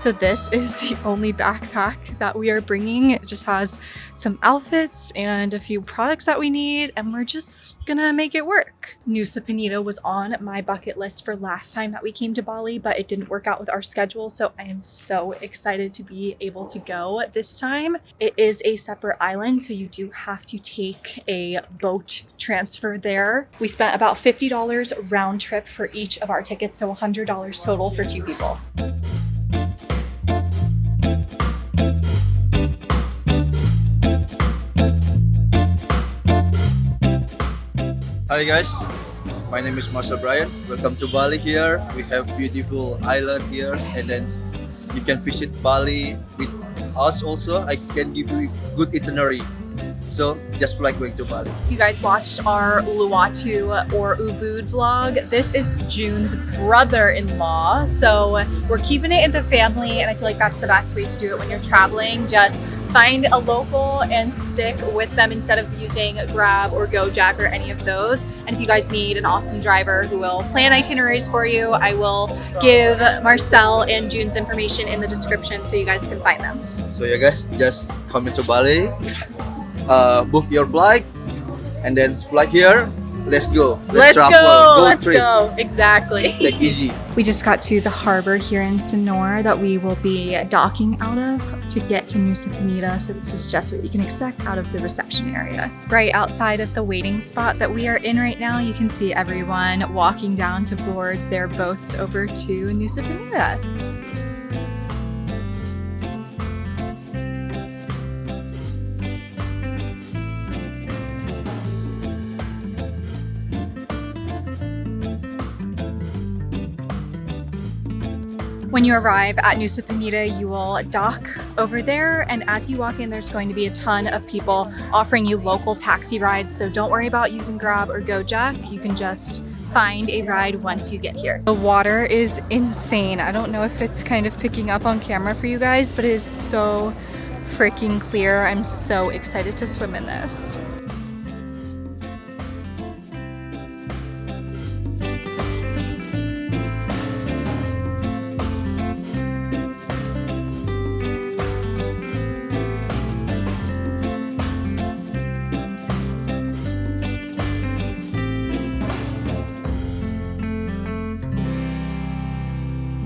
So this is the only backpack that we are bringing. It just has some outfits and a few products that we need, and we're just gonna make it work. Nusa Penida was on my bucket list for last time that we came to Bali, but it didn't work out with our schedule, so I am so excited to be able to go this time. It is a separate island, so you do have to take a boat transfer there. We spent about $50 round trip for each of our tickets, so $100 total for 2 people. Hi guys, my name is Marcel Brian. Welcome to Bali here. We have beautiful island here, and then you can visit Bali with us also. I can give you a good itinerary. So just like going to Bali. You guys watched our Uluwatu or Ubud vlog. This is June's brother-in-law. So we're keeping it in the family, and I feel like that's the best way to do it when you're traveling. Just find a local and stick with them instead of using Grab or Gojek or any of those. And if you guys need an awesome driver who will plan itineraries for you, I will give Marcel and June's information in the description so you guys can find them. So yeah guys, just come into Bali, book your flight, and then fly here. Let's go. Let's travel. Let's go. Exactly. Take easy. We just got to the harbor here in Sanur that we will be docking out of to get to Nusa Penida. So this is just what you can expect out of the reception area. Right outside of the waiting spot that we are in right now, you can see everyone walking down to board their boats over to Nusa Penida. When you arrive at Nusa Penida, you will dock over there, and as you walk in, there's going to be a ton of people offering you local taxi rides, so don't worry about using Grab or Gojek. You can just find a ride once you get here. The water is insane. I don't know if it's kind of picking up on camera for you guys, but it is so freaking clear. I'm so excited to swim in this.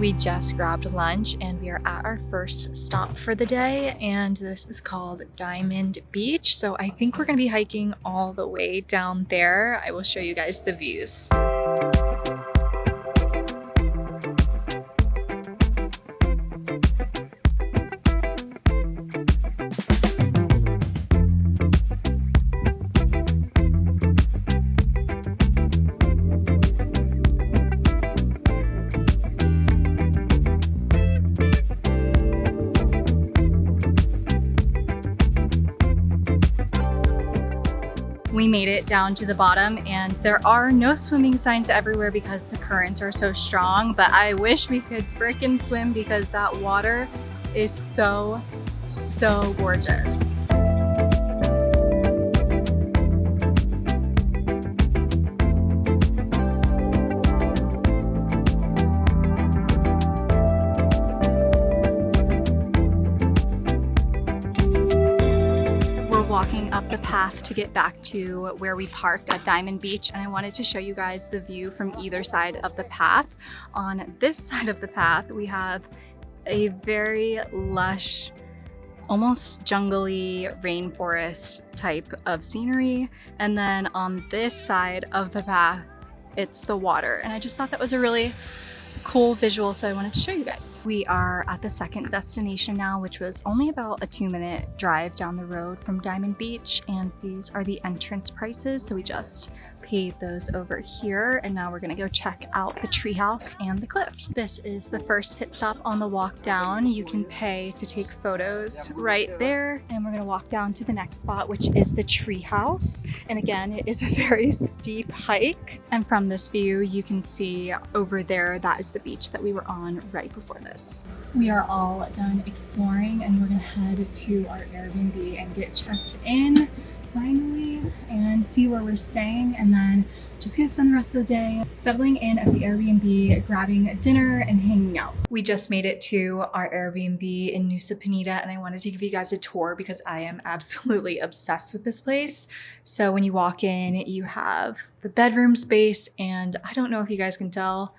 We just grabbed lunch and we are at our first stop for the day, and this is called Diamond Beach. So I think we're gonna be hiking all the way down there. I will show you guys the views. We made it down to the bottom, and there are no swimming signs everywhere because the currents are so strong, but I wish we could frickin' swim because that water is so gorgeous. Walking up the path to get back to where we parked at Diamond Beach, and I wanted to show you guys the view from either side of the path. On this side of the path, we have a very lush, almost jungly rainforest type of scenery, and then on this side of the path, it's the water, and I just thought that was a really cool visual, so I wanted to show you guys. We are at the second destination now, which was only about a 2-minute drive down the road from Diamond Beach, and these are the entrance prices, so we just paid those over here, and now we're gonna go check out the treehouse and the cliff. This is the first pit stop on the walk down. You can pay to take photos right there, and we're gonna walk down to the next spot, which is the treehouse. And again, it is a very steep hike, and from this view you can see over there, that is the beach that we were on right before this. We are all done exploring, and we're gonna head to our Airbnb and get checked in finally. Bali and see where we're staying, and then just gonna spend the rest of the day settling in at the Airbnb, grabbing dinner and hanging out. We just made it to our Airbnb in Nusa Penida, and I wanted to give you guys a tour because I am absolutely obsessed with this place. So when you walk in, you have the bedroom space, and I don't know if you guys can tell,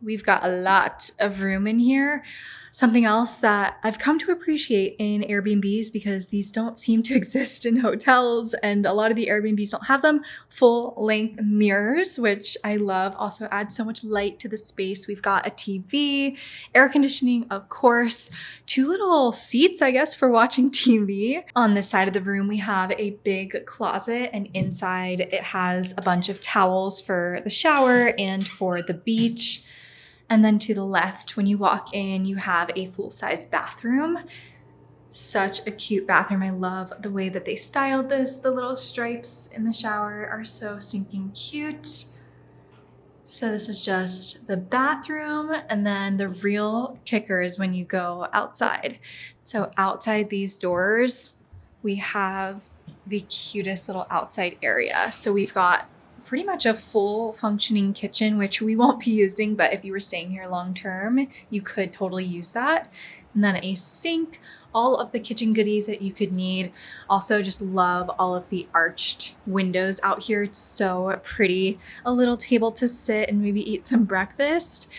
we've got a lot of room in here. Something else that I've come to appreciate in Airbnbs, because these don't seem to exist in hotels and a lot of the Airbnbs don't have them, full length mirrors, which I love. Also adds so much light to the space. We've got a TV, air conditioning, of course, 2 little seats, I guess, for watching TV. On this side of the room, we have a big closet, and inside it has a bunch of towels for the shower and for the beach. And then to the left, when you walk in, you have a full-size bathroom. Such a cute bathroom. I love the way that they styled this. The little stripes in the shower are so stinking cute. So this is just the bathroom, and then the real kicker is when you go outside. So outside these doors, we have the cutest little outside area. So we've got pretty much a full functioning kitchen, which we won't be using, but if you were staying here long term, you could totally use that. And then a sink, all of the kitchen goodies that you could need. Also just love all of the arched windows out here. It's so pretty. A little table to sit and maybe eat some breakfast.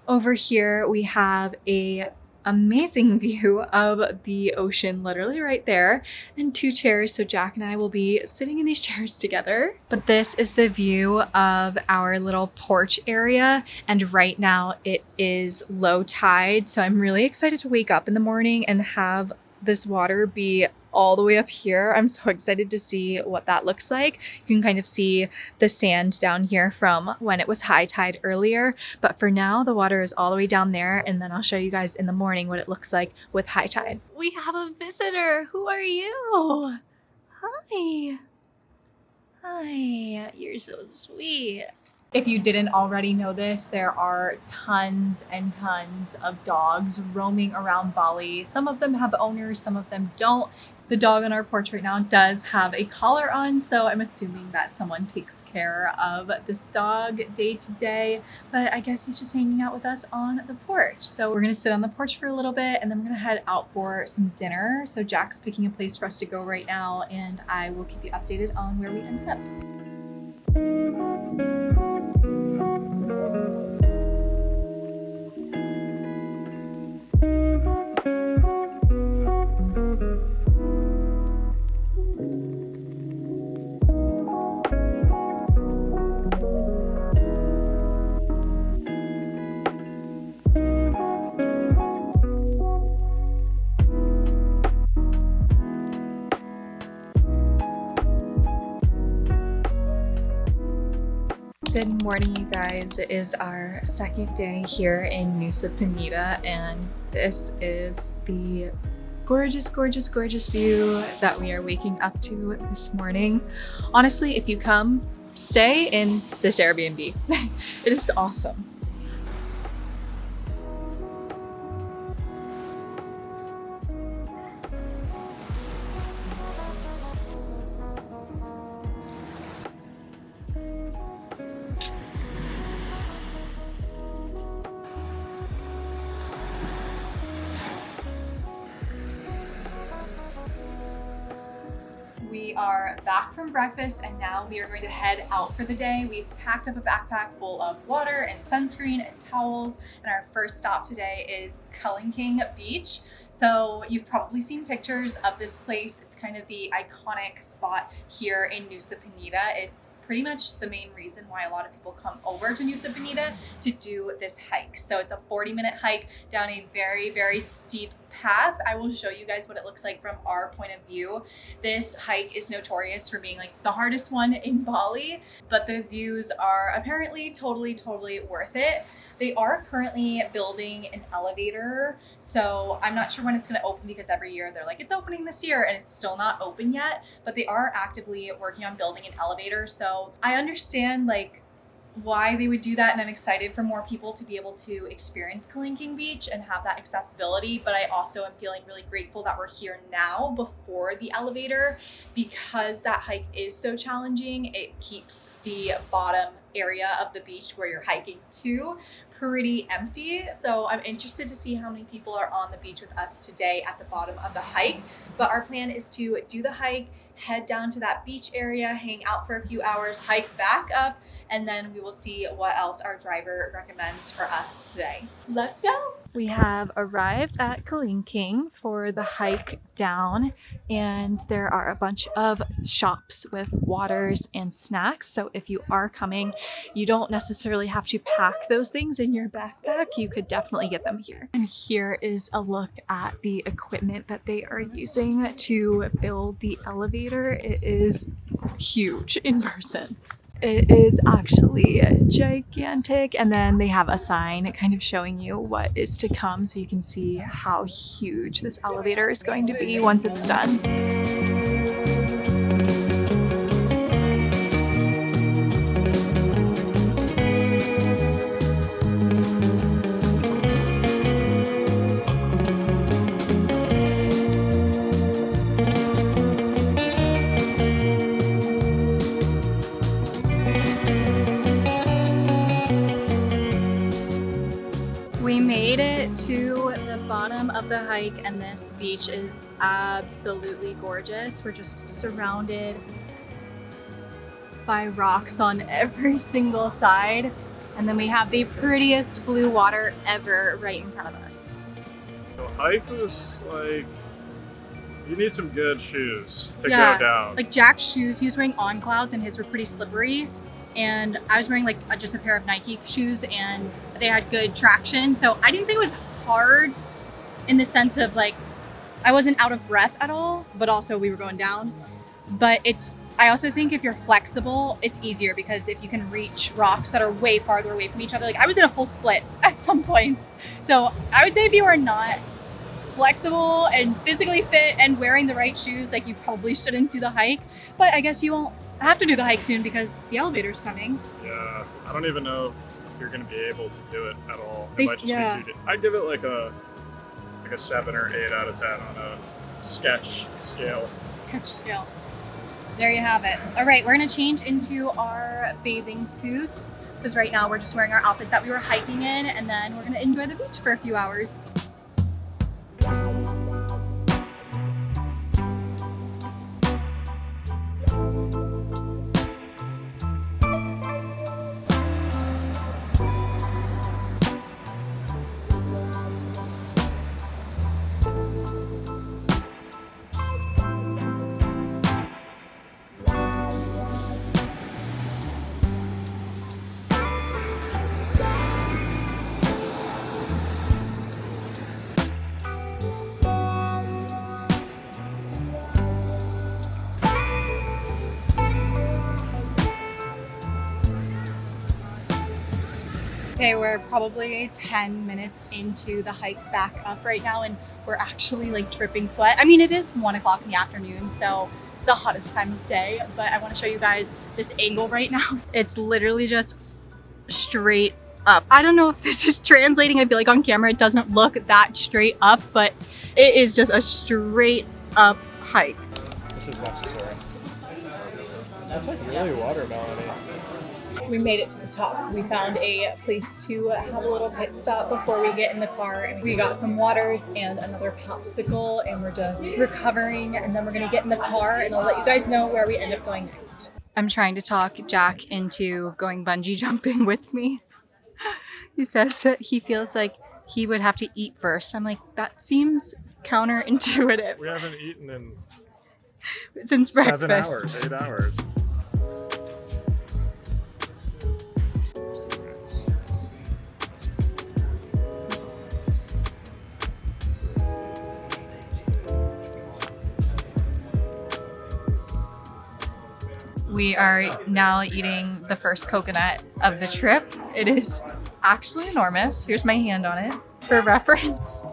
Over here, we have a amazing view of the ocean literally right there, and 2 chairs, so Jack and I will be sitting in these chairs together. But this is the view of our little porch area, and right now it is low tide, so I'm really excited to wake up in the morning and have this water be all the way up here. I'm so excited to see what that looks like. You can kind of see the sand down here from when it was high tide earlier, but for now the water is all the way down there, and then I'll show you guys in the morning what it looks like with high tide. We have a visitor. Who are you? Hi. Hi, you're so sweet. If you didn't already know this, there are tons and tons of dogs roaming around Bali. Some of them have owners, some of them don't. The dog on our porch right now does have a collar on, so I'm assuming that someone takes care of this dog day to day, but I guess he's just hanging out with us on the porch. So we're gonna sit on the porch for a little bit, and then we're gonna head out for some dinner. So Jack's picking a place for us to go right now, and I will keep you updated on where we end up. Good morning, you guys. It is our second day here in Nusa Penida, and this is the gorgeous, gorgeous, gorgeous view that we are waking up to this morning. Honestly, if you come, stay in this Airbnb. It is awesome. We are back from breakfast, and now we are going to head out for the day. We've packed up a backpack full of water and sunscreen and towels, and our first stop today is Kelingking Beach. So you've probably seen pictures of this place. It's kind of the iconic spot here in Nusa Penida. It's pretty much the main reason why a lot of people come over to Nusa Penida to do this hike. So it's a 40-minute hike down a very, very steep path. I will show you guys what it looks like from our point of view. This hike is notorious for being like the hardest one in Bali, but the views are apparently totally worth it. They are currently building an elevator, so I'm not sure when it's going to open, because every year they're like, it's opening this year, and it's still not open yet, but they are actively working on building an elevator. So I understand like why they would do that, and I'm excited for more people to be able to experience Kelingking Beach and have that accessibility. But I also am feeling really grateful that we're here now before the elevator, because that hike is so challenging. It keeps the bottom area of the beach where you're hiking to pretty empty. So I'm interested to see how many people are on the beach with us today at the bottom of the hike. But our plan is to do the hike, head down to that beach area, hang out for a few hours, hike back up, and then we will see what else our driver recommends for us today. Let's go. We have arrived at Kelingking for the hike down, and there are a bunch of shops with waters and snacks. So if you are coming, you don't necessarily have to pack those things in your backpack. You could definitely get them here. And here is a look at the equipment that they are using to build the elevator. It is huge in person. It is actually gigantic, and then they have a sign kind of showing you what is to come, so you can see how huge this elevator is going to be once it's done. We made it to the bottom of the hike, and this beach is absolutely gorgeous. We're just surrounded by rocks on every single side, and then we have the prettiest blue water ever right in front of us. The hike was like, you need some good shoes to Yeah, go down. like Jack's shoes, he was wearing On Clouds and his were pretty slippery. And I was wearing like just a pair of Nike shoes, and they had good traction. So I didn't think it was hard in the sense of like, I wasn't out of breath at all, but also we were going down. But I also think if you're flexible, it's easier, because if you can reach rocks that are way farther away from each other, like I was in a full split at some points. So I would say if you are not flexible and physically fit and wearing the right shoes, like you probably shouldn't do the hike. But I guess you won't have to do the hike soon because the elevator's coming. Yeah, I don't even know if you're going to be able to do it at all. Yeah. I'd give it like a 7 or 8 out of 10 on a sketch scale. Sketch scale. There you have it. All right, we're gonna change into our bathing suits, because right now we're just wearing our outfits that we were hiking in, and then we're gonna enjoy the beach for a few hours. Okay, we're probably 10 minutes into the hike back up right now, and we're actually like dripping sweat. I mean, it is 1 o'clock in the afternoon, so the hottest time of day, but I want to show you guys this angle right now. It's literally just straight up. I don't know if this is translating. I feel like on camera it doesn't look that straight up, but it is just a straight up hike. This is necessary. That's like really watermelon-y. We made it to the top. We found a place to have a little pit stop before we get in the car, and we got some waters and another popsicle, and we're just recovering, and then we're gonna get in the car and I'll let you guys know where we end up going next. I'm trying to talk Jack into going bungee jumping with me. He says that he feels like he would have to eat first. I'm like, that seems counterintuitive. We haven't eaten in Since breakfast. 7 hours, 8 hours. We are now eating the first coconut of the trip. It is actually enormous. Here's my hand on it for reference.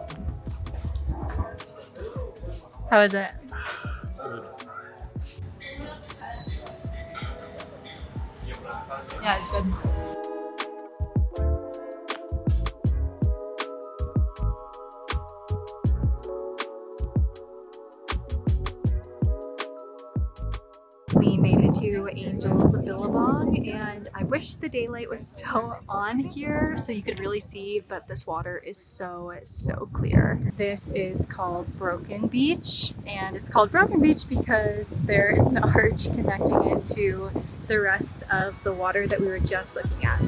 How is it? Yeah, it's good. we made it to Angel's Billabong, and I wish the daylight was still on here so you could really see, but this water is so clear. This is called Broken Beach, and it's called Broken Beach because there is an arch connecting it to the rest of the water that we were just looking at.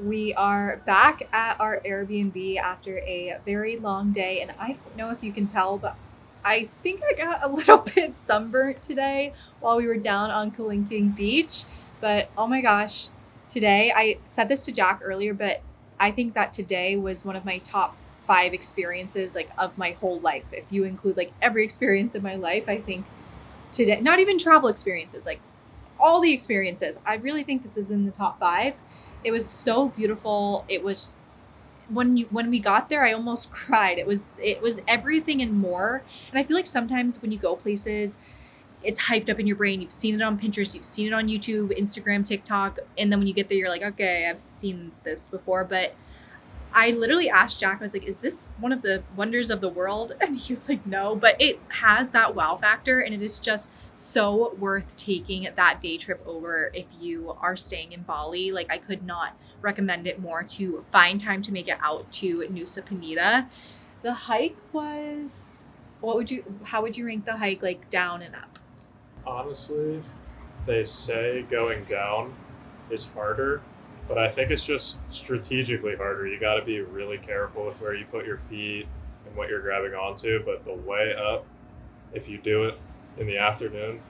We are back at our Airbnb after a very long day, and I don't know if you can tell, but I think I got a little bit sunburnt today while we were down on Kelingking Beach. But oh my gosh, today, I said this to Jack earlier, but I think that today was one of my top 5 experiences like of my whole life. If you include like every experience in my life, I think today, not even travel experiences, like all the experiences, I really think this is in the top 5. It was so beautiful. It was when we got there, I almost cried. It was everything and more. And I feel like sometimes when you go places, it's hyped up in your brain. You've seen it on Pinterest, you've seen it on YouTube, Instagram, TikTok, and then when you get there, you're like, okay, I've seen this before. But I literally asked Jack, I was like, is this one of the wonders of the world? And he was like, no, but it has that wow factor, and it is just so worth taking that day trip over if you are staying in Bali. Like, I could not recommend it more to find time to make it out to Nusa Penida. The hike was, how would you rank the hike, like down and up? Honestly, they say going down is harder, but I think it's just strategically harder. You got to be really careful with where you put your feet and what you're grabbing onto. But the way up, if you do it in the afternoon,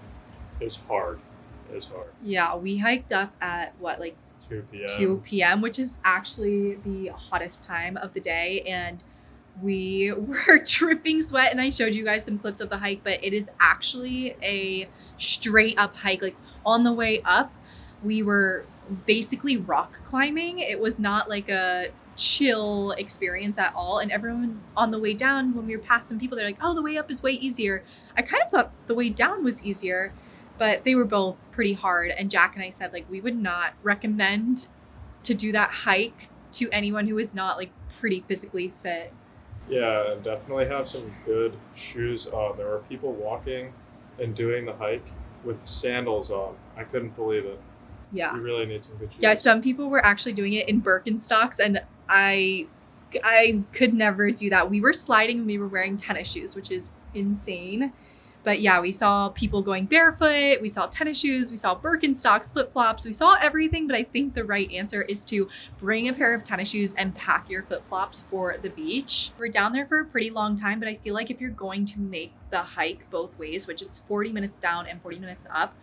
is hard. It's hard. Yeah, we hiked up at what, like 2 p.m. 2 p.m., which is actually the hottest time of the day. And we were dripping sweat, and I showed you guys some clips of the hike, but it is actually a straight up hike. Like on the way up, we were basically rock climbing. It was not like a chill experience at all. And everyone on the way down, when we were past some people, they're like, oh, the way up is way easier. I kind of thought the way down was easier, but they were both pretty hard. And Jack and I said, like, we would not recommend to do that hike to anyone who is not like pretty physically fit. Yeah, and definitely have some good shoes on. There were people walking and doing the hike with sandals on. I couldn't believe it. Yeah. You really need some good shoes. Yeah, some people were actually doing it in Birkenstocks, and I could never do that. We were sliding and we were wearing tennis shoes, which is insane. But yeah, we saw people going barefoot, we saw tennis shoes, we saw Birkenstocks, flip-flops, we saw everything. But I think the right answer is to bring a pair of tennis shoes and pack your flip-flops for the beach. We're down there for a pretty long time, but I feel like if you're going to make the hike both ways, which it's 40 minutes down and 40 minutes up,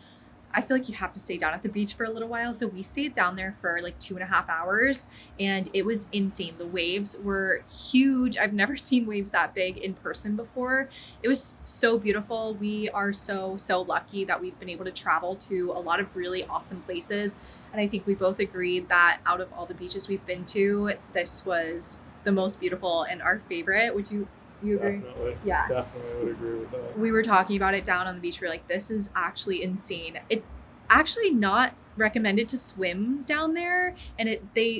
I feel like you have to stay down at the beach for a little while. So we stayed down there for like 2.5 hours, and it was insane. The waves were huge. I've never seen waves that big in person before. It was so beautiful. We are so lucky that we've been able to travel to a lot of really awesome places. And I think we both agreed that out of all the beaches we've been to, this was the most beautiful and our favorite. Would you agree? Definitely. Yeah. Definitely would agree with that. We were talking about it down on the beach. We were like, this is actually insane. It's actually not recommended to swim down there, and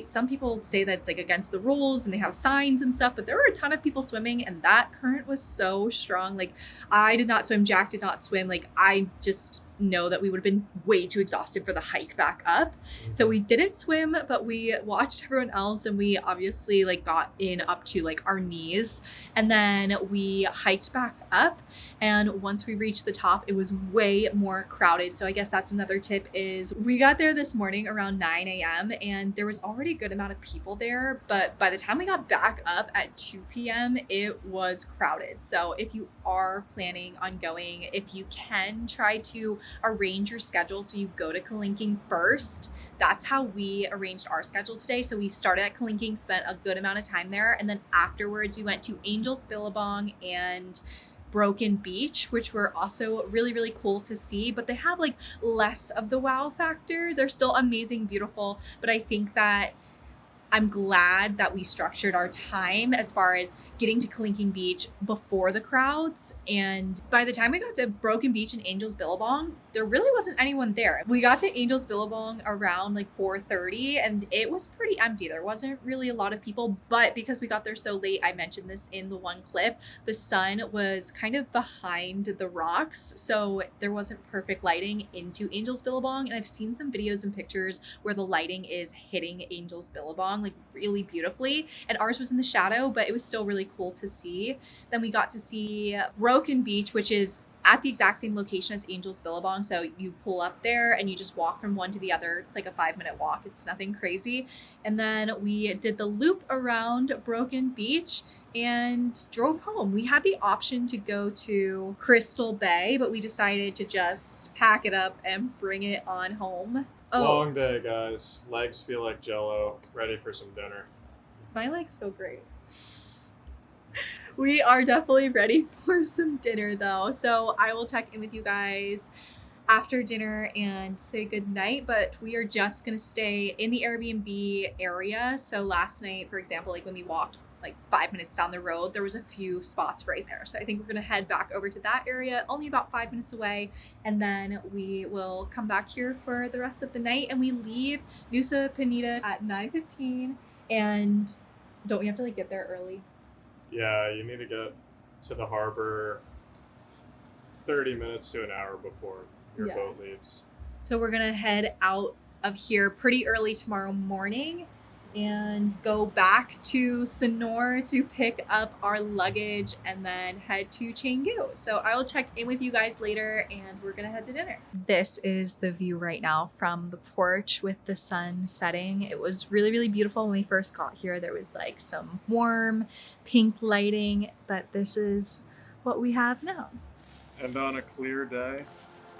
some people say that it's like against the rules and they have signs and stuff, but there were a ton of people swimming, and that current was so strong. Like, I did not swim, Jack did not swim. Like, I just know that we would have been way too exhausted for the hike back up. So we didn't swim, but we watched everyone else, and we obviously like got in up to like our knees, and then we hiked back up. And once we reached the top, it was way more crowded. So I guess that's another tip, is we got there this morning around 9 a.m. and there was already a good amount of people there, but by the time we got back up at 2 p.m. it was crowded. So if you are planning on going, if you can, try to arrange your schedule so you go to Kelingking first. That's how we arranged our schedule today. So we started at Kelingking, spent a good amount of time there, and then afterwards we went to Angel's Billabong and Broken Beach, which were also really cool to see, but they have like less of the wow factor. They're still amazing, beautiful, but I think that I'm glad that we structured our time as far as getting to Kelingking Beach before the crowds. And by the time we got to Broken Beach and Angel's Billabong, there really wasn't anyone there. We got to Angel's Billabong around like 4:30 and it was pretty empty. There wasn't really a lot of people, but because we got there so late, I mentioned this in the one clip, the sun was kind of behind the rocks, so there wasn't perfect lighting into Angel's Billabong. And I've seen some videos and pictures where the lighting is hitting Angel's Billabong like really beautifully, and ours was in the shadow, but it was still really cool to see. Then we got to see Broken Beach, which is at the exact same location as Angel's Billabong. So you pull up there and you just walk from one to the other. It's like a 5-minute walk. It's nothing crazy. And then we did the loop around Broken Beach and drove home. We had the option to go to Crystal Bay, but we decided to just pack it up and bring it on home. Long day, guys. Legs feel like jello. Ready for some dinner. My legs feel great. We are definitely ready for some dinner though. So I will check in with you guys after dinner and say good night, but we are just gonna stay in the Airbnb area. So last night, for example, like when we walked like 5 minutes down the road, there was a few spots right there. So I think we're gonna head back over to that area, only about 5 minutes away. And then we will come back here for the rest of the night, and we leave Nusa Penida at 9:15. And don't we have to like get there early? Yeah, you need to get to the harbor 30 minutes to an hour before your boat leaves. So we're gonna head out of here pretty early tomorrow morning and go back to Sanur to pick up our luggage and then head to Canggu. So I will check in with you guys later and we're gonna head to dinner. This is the view right now from the porch with the sun setting. It was really, really beautiful when we first got here. There was like some warm pink lighting, but this is what we have now. And on a clear day,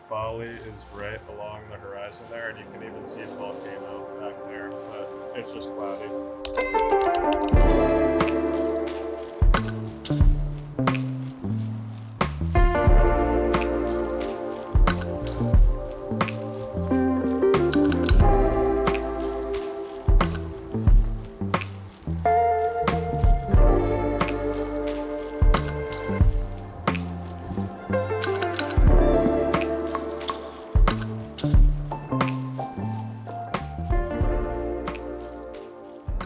Bali is right along the horizon there, and you can even see a volcano back there, but it's just cloudy.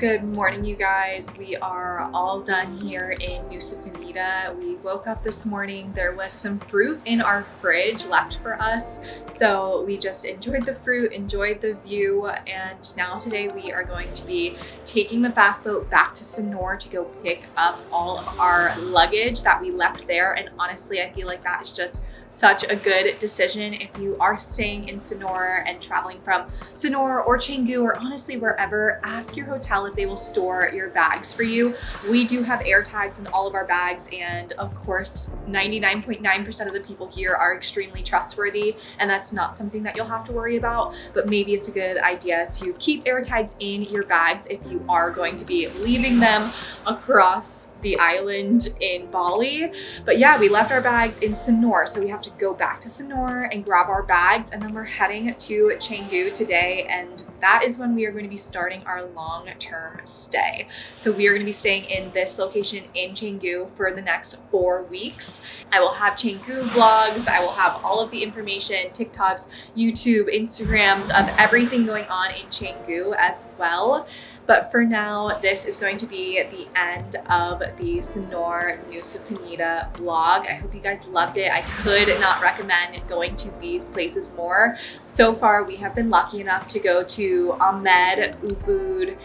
Good morning, you guys. We are all done here in Nusa Penida. We woke up this morning. There was some fruit in our fridge left for us. So we just enjoyed the fruit, enjoyed the view. And now today we are going to be taking the fast boat back to Sanur to go pick up all of our luggage that we left there. And honestly, I feel like that is just such a good decision. If you are staying in Sanur and traveling from Sanur or Canggu or honestly wherever, ask your hotel if they will store your bags for you. We do have air tags in all of our bags, and of course 99.9% of the people here are extremely trustworthy, and that's not something that you'll have to worry about. But maybe it's a good idea to keep air tags in your bags if you are going to be leaving them across the island in Bali. But yeah, we left our bags in Sanur, so we have to go back to Sanur and grab our bags, and then we're heading to Canggu today, and that is when we are going to be starting our long-term stay. So we are going to be staying in this location in Canggu for the next 4 weeks. I will have Canggu vlogs, I will have all of the information, TikToks, YouTube, Instagrams of everything going on in Canggu as well. But for now, this is going to be the end of the Sanur Nusa Penida vlog. I hope you guys loved it. I could not recommend going to these places more. So far, we have been lucky enough to go to Amed, Ubud,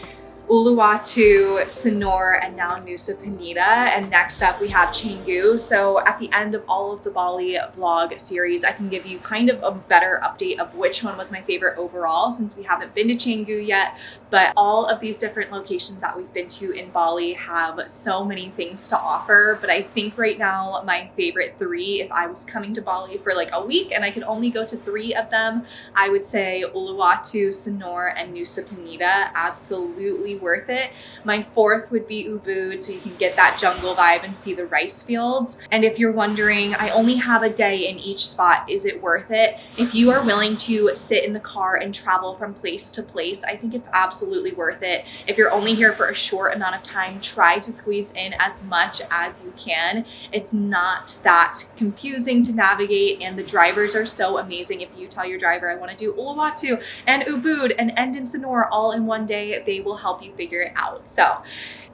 Uluwatu, Sanur, and now Nusa Penida. And next up we have Canggu. So at the end of all of the Bali vlog series, I can give you kind of a better update of which one was my favorite overall, since we haven't been to Canggu yet. But all of these different locations that we've been to in Bali have so many things to offer. But I think right now my favorite 3, if I was coming to Bali for like a week and I could only go to 3 of them, I would say Uluwatu, Sanur, and Nusa Penida absolutely worth it. My fourth would be Ubud, so you can get that jungle vibe and see the rice fields. And if you're wondering, I only have a day in each spot, is it worth it? If you are willing to sit in the car and travel from place to place, I think it's absolutely worth it. If you're only here for a short amount of time, try to squeeze in as much as you can. It's not that confusing to navigate, and the drivers are so amazing. If you tell your driver, I want to do Uluwatu and Ubud and Amed and Sanur all in one day, they will help you figure it out. So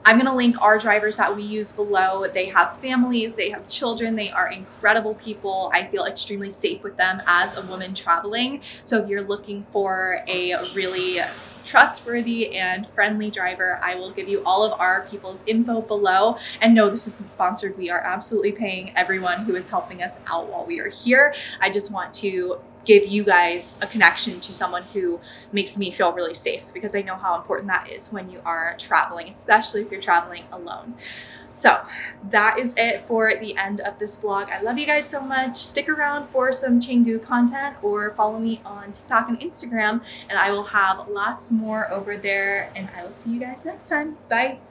I'm gonna link our drivers that we use below. They have families, they have children, they are incredible people. I feel extremely safe with them as a woman traveling. So if you're looking for a really trustworthy and friendly driver, I will give you all of our people's info below. And no, this isn't sponsored. We are absolutely paying everyone who is helping us out while we are here. I just want to give you guys a connection to someone who makes me feel really safe, because I know how important that is when you are traveling, especially if you're traveling alone. So that is it for the end of this vlog. I love you guys so much. Stick around for some Canggu content, or follow me on TikTok and Instagram, and I will have lots more over there, and I will see you guys next time. Bye.